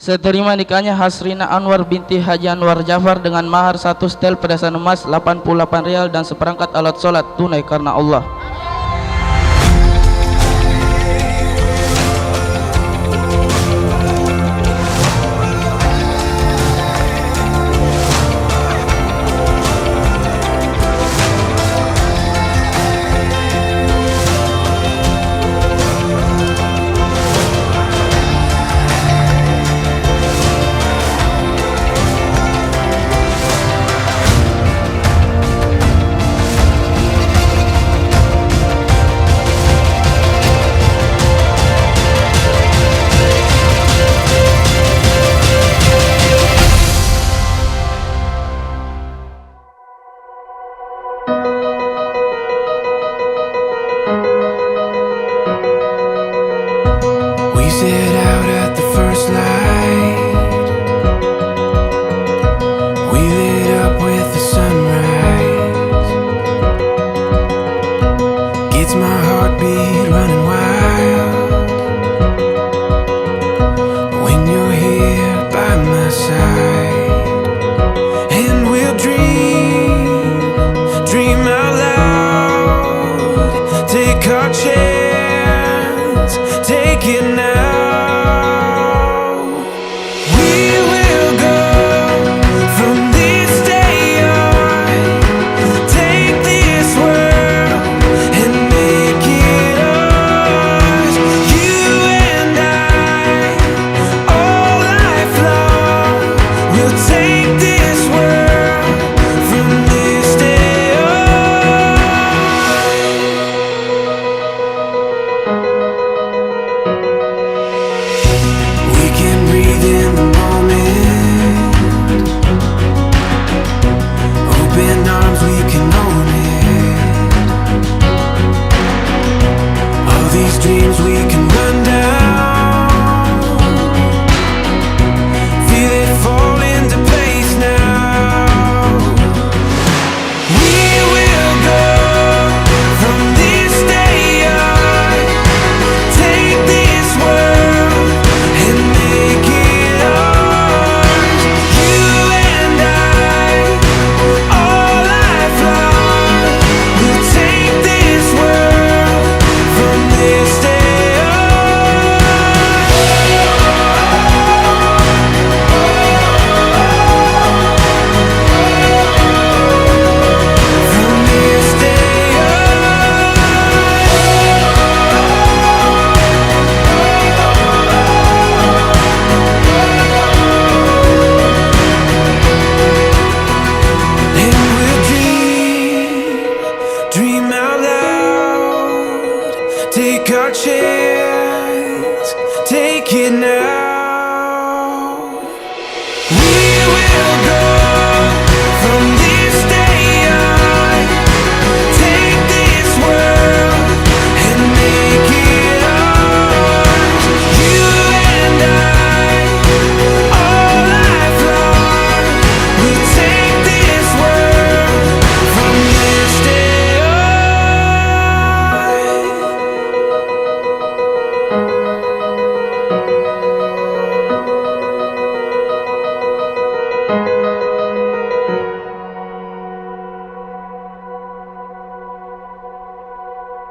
Seterima nikahnya Hasrina Anwar binti Haji Anwar Jafar dengan mahar 1 setel perhiasan emas 88 rial dan seperangkat alat sholat tunai karena Allah. Set out at the first light, we lit up with the sunrise. Gets my heartbeat running wild when you're here by my side. And we'll dream out loud. Take our chance, take it now. Dreams we can run down, feel it fall into place now. We will go from this day on, take this world and make it ours. You and I, all life long, we'll take this world from this day. Dream out loud, take our chance, take it now.